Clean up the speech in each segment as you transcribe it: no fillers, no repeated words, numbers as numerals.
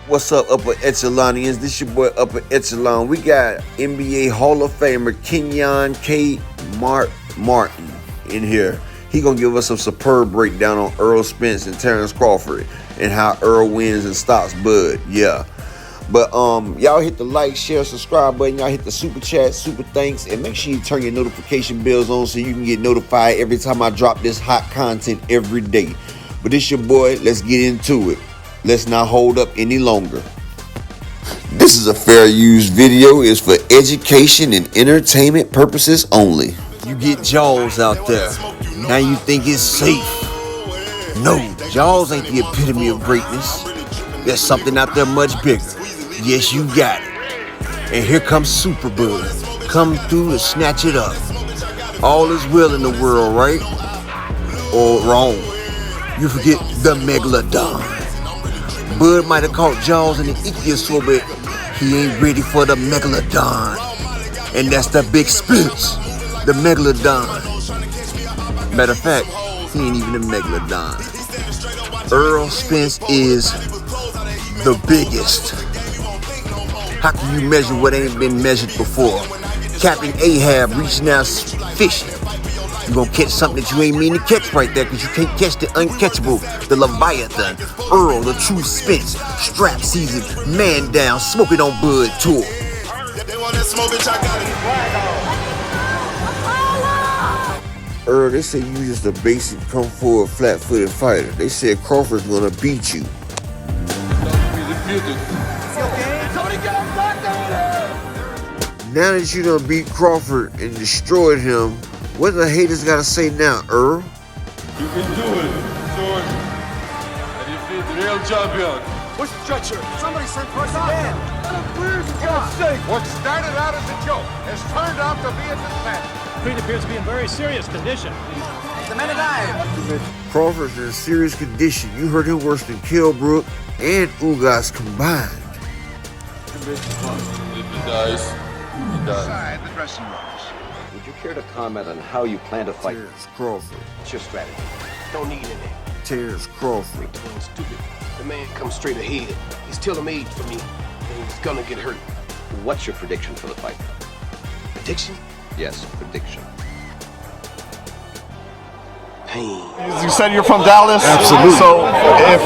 What's up, Upper Echelonians? This your boy Upper Echelon. We got NBA Hall of Famer Kenyon Martin in here. He gonna give us some superb breakdown on Earl Spence and Terrence Crawford and how Earl wins and stops Bud. Yeah. But y'all hit the like, share, subscribe button. Y'all hit the super chat, super thanks, and make sure you turn your notification bells on so you can get notified every time I drop this hot content every day. But this your boy. Let's get into it. Let's not hold up any longer. This is a fair use video. It's for education and entertainment purposes only. You get Jaws out there. Now you think it's safe. No, Jaws ain't the epitome of greatness. There's something out there much bigger. Yes, you got it. And here comes Superbud. Come through to snatch it up. All is well in the world, right? Or wrong. You forget the Megalodon. Bud might have caught Jaws in the ichthyosaur, but he ain't ready for the Megalodon. And that's the big Spence, the Megalodon. Matter of fact, he ain't even a Megalodon. Earl Spence is the biggest. How can you measure what ain't been measured before? Captain Ahab reaching out fishing. You gonna catch something that you ain't mean to catch right there, because you can't catch the uncatchable, the Leviathan. Earl, the true Spence, strap season, man down, smoking on Bud tour. Earl, they say you just a basic come forward flat-footed fighter. They said Crawford's gonna beat you. Now that you done beat Crawford and destroyed him, what the haters gotta say now, Earl? You can do it, George. And you beat the real champion. Where's the stretcher? Somebody sent for us again. What started out as a joke has turned out to be a disaster. Creed appears to be in very serious condition. The man alive. Crawford's in serious condition. You heard him worse than Kilbrook and Ugas combined. If he dies, he dies. Inside the dressing rooms. Would you care to comment on how you plan to fight? Terrence Crawford. What's your strategy? Don't need any. Terrence Crawford. Being stupid. The man comes straight ahead. He's tailor-made for me, and he's gonna get hurt. What's your prediction for the fight? Prediction? Yes, prediction. Pain. You said you're from Dallas? Absolutely. So if,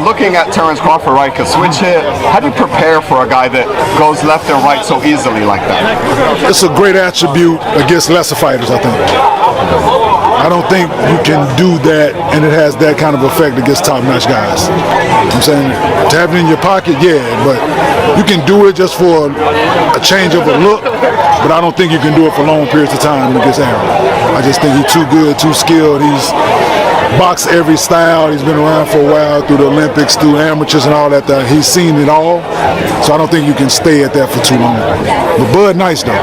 looking at Terrence Crawford, right, could switch hit, how do you prepare for a guy that goes left and right so easily like that? It's a great attribute against lesser fighters, I think. I don't think you can do that and it has that kind of effect against top-notch guys. I'm saying, to have it in your pocket, yeah, but you can do it just for a change of a look, but I don't think you can do it for long periods of time against Aaron. I just think he's too good, too skilled. He's boxed every style. He's been around for a while through the Olympics, through amateurs and all that. He's seen it all, so I don't think you can stay at that for too long. But Bud nice though.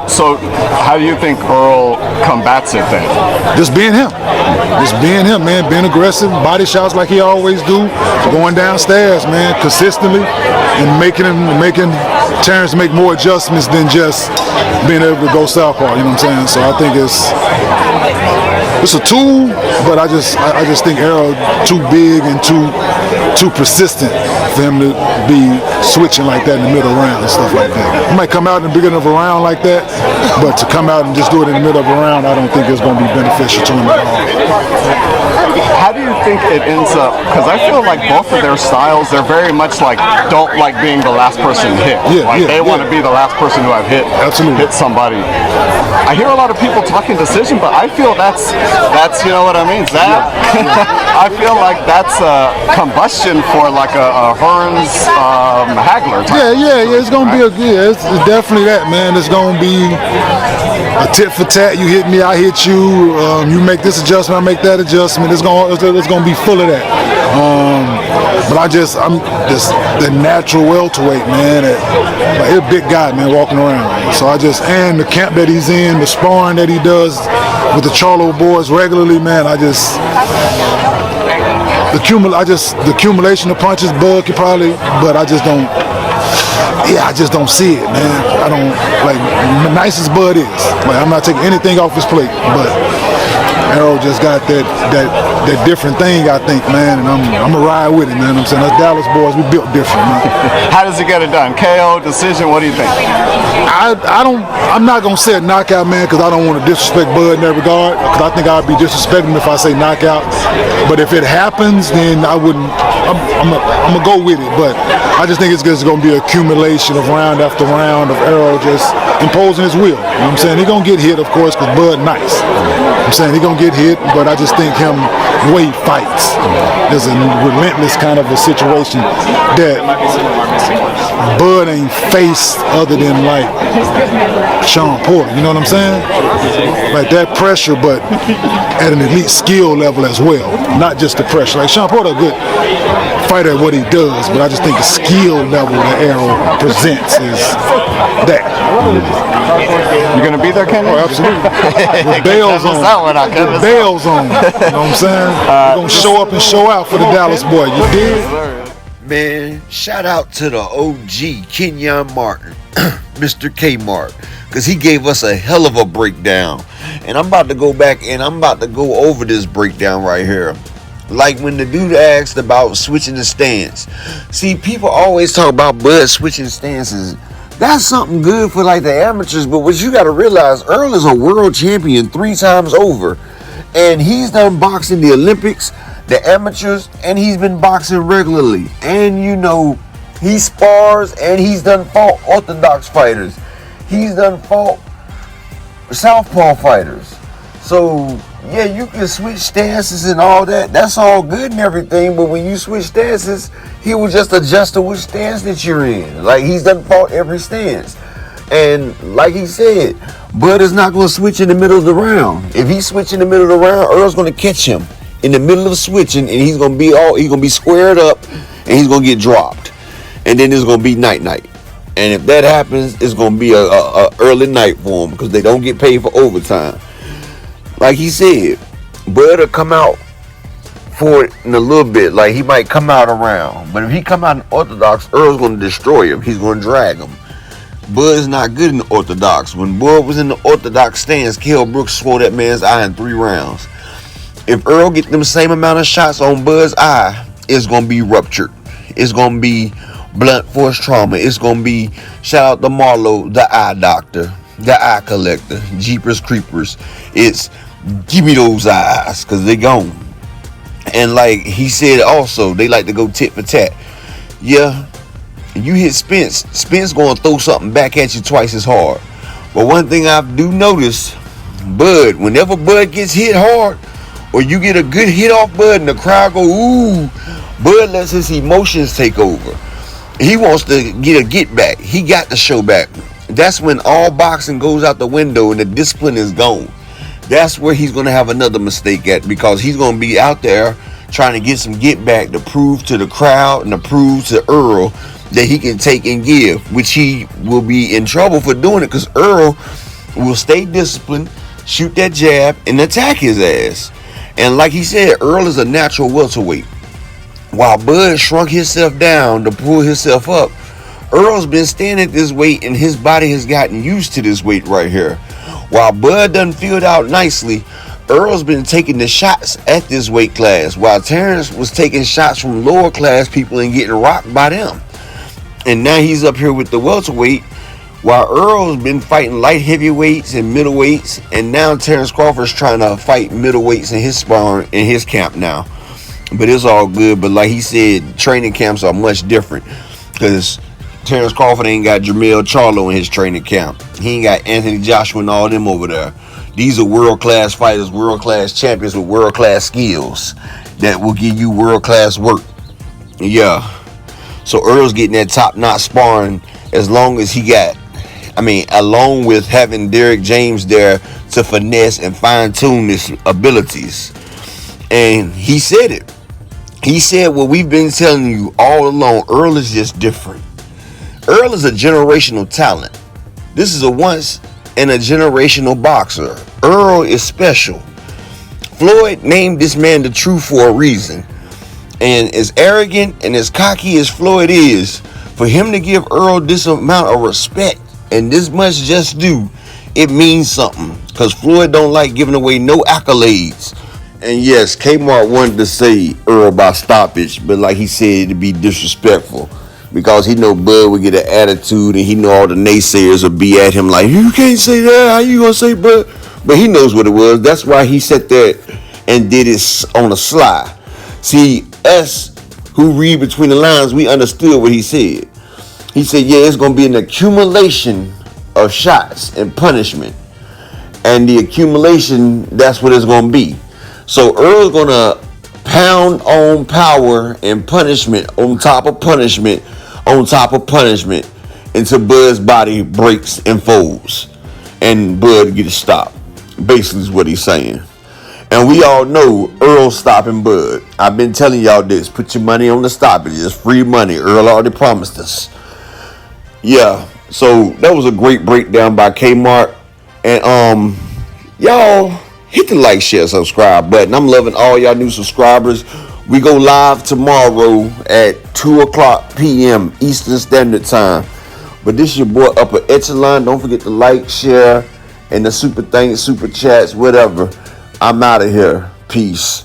So how do you think Earl combats it then? Just being him. Just being him, man. Being aggressive, body shots like he always do, going downstairs, man, consistently, and making Terrence make more adjustments than just being able to go southpaw, you know what I'm saying? So I think it's a tool, but I just think Earl too big and too persistent for him to be switching like that in the middle round and stuff like that. He might come out in the beginning of a round like that, but to come out and just do it in the middle of a round, I don't think it's going to be beneficial to him at all. How do you think it ends up? Because I feel like both of their styles, they're very much like don't like being the last person hit. They want to be the last person who have hit somebody. I hear a lot of people talking decision, but I feel that's you know what I mean, Zach? I feel like that's a combustion for like a Hearns Hagler type. Yeah. It's gonna be it's definitely that, man. It's gonna be a tit for tat. You hit me, I hit you. You make this adjustment, I make that adjustment. It's gonna be full of that. But I'm just the natural welterweight, man. He's a big guy, man, walking around. So and the camp that he's in, the sparring that he does with the Charlo boys regularly, man. The accumulation of punches, Bud could probably, but I just don't see it, man. I don't, like, nice as Bud is. Like, I'm not taking anything off his plate, but Errol just got that different thing, I think, man, and I'm a ride with it, man. I'm saying us Dallas boys, we built different, man. How does he get it done? KO, decision? What do you think? I'm not gonna say a knockout, man, because I don't want to disrespect Bud in that regard. Because I think I'd be disrespecting him if I say knockout. But if it happens, then I wouldn't. I'm gonna go with it. But I just think it's gonna be an accumulation of round after round of Errol just imposing his will. You know what I'm saying? He gonna get hit, of course, because Bud nice. I'm saying he gonna get hit, but I just think him the way he fights is a relentless kind of a situation that Bud ain't faced other than like Sean Porter. You know what I'm saying? Like that pressure, but at an elite skill level as well. Not just the pressure. Like Sean Porter, a good fighter at what he does, but I just think the skill level that Errol presents is that. You gonna be there, Kenyon? Oh, absolutely. With bells on. With bells on. You know what I'm saying? We're gonna show up and show out for the Dallas boy. You dig? Man, shout out to the OG Kenyon Martin, Mr. Kmart, because he gave us a hell of a breakdown. And I'm about to go back and I'm about to go over this breakdown right here. Like when the dude asked about switching the stance. See, people always talk about Bud switching stances. That's something good for like the amateurs, but what you got to realize, Earl is a world champion 3 times over. And he's done boxing the Olympics, the amateurs, and he's been boxing regularly. And you know, he spars and he's done fought orthodox fighters. He's done fought southpaw fighters. So yeah, you can switch stances and all that. That's all good and everything, but when you switch stances, he will just adjust to which stance that you're in. Like he's done fought every stance. And like he said, Bud is not going to switch in the middle of the round. If he switch in the middle of the round, Earl's going to catch him in the middle of switching, and he's going to be squared up, and he's going to get dropped. And then it's going to be night-night. And if that happens, it's going to be a early night for him because they don't get paid for overtime. Like he said, Bud will come out for it in a little bit. Like he might come out around. But if he come out in orthodox, Earl's going to destroy him. He's going to drag him. Bud is not good in the orthodox. When Bud was in the orthodox stance, Kell Brooks swore that man's eye in 3 rounds. If Earl get them same amount of shots on Bud's eye, it's going to be ruptured. It's going to be blunt force trauma. It's going to be, shout out to Marlo, the eye doctor, the eye collector, Jeepers Creepers. It's, give me those eyes, because they gone. And like he said also, they like to go tit for tat. Yeah, you hit Spence, Spence going to throw something back at you twice as hard. But one thing I do notice, Bud, whenever Bud gets hit hard, or you get a good hit off Bud and the crowd go, ooh, Bud lets his emotions take over. He wants to get a get back. He got to show back. That's when all boxing goes out the window and the discipline is gone. That's where he's going to have another mistake at, because he's going to be out there trying to get some get back to prove to the crowd and to prove to Earl that he can take and give, which he will be in trouble for doing it, because Earl will stay disciplined, shoot that jab, and attack his ass. And like he said, Earl is a natural welterweight. While Bud shrunk himself down to pull himself up, Earl's been staying at this weight and his body has gotten used to this weight right here. While Bud done filled out nicely, Earl's been taking the shots at this weight class, while Terrence was taking shots from lower class people and getting rocked by them. And now he's up here with the welterweight, while Earl's been fighting light heavyweights and middleweights, and now Terrence Crawford's trying to fight middleweights in his sparring in his camp now. But it's all good. But like he said, training camps are much different, because Terrence Crawford ain't got Jermell Charlo in his training camp. He ain't got Anthony Joshua and all them over there. These are world-class fighters, world-class champions with world-class skills that will give you world-class work. Yeah. So Earl's getting that top-notch sparring as long as he got, along with having Derek James there to finesse and fine-tune his abilities. And he said it. He said what we've been telling you all along. Earl is just different. Earl is a generational talent. This is a once in a generational boxer. Earl is special. Floyd named this man the Truth for a reason. And as arrogant and as cocky as Floyd is, for him to give Earl this amount of respect and this much just due, it means something. Because Floyd don't like giving away no accolades. And yes, Kmart wanted to say Earl by stoppage, but like he said, it'd be disrespectful. Because he know Bud would get an attitude, and he know all the naysayers would be at him like, you can't say that, how you gonna say Bud? But he knows what it was. That's why he sat there and did it on the sly. See, us who read between the lines, we understood what he said. He said, yeah, it's going to be an accumulation of shots and punishment. And the accumulation, that's what it's going to be. So Earl's going to pound on power and punishment on top of punishment on top of punishment until Bud's body breaks and folds. And Bud gets stopped. Basically is what he's saying. And we all know Earl stopping Bud. I've been telling y'all this. Put your money on the stoppage. It's free money. Earl already promised us. Yeah. So that was a great breakdown by Kmart. And y'all hit the like, share, subscribe button. I'm loving all y'all new subscribers. We go live tomorrow at 2:00 p.m. Eastern Standard Time. But this is your boy Upper Echelon. Don't forget to like, share, and the super thanks, super chats, whatever. I'm out of here. Peace.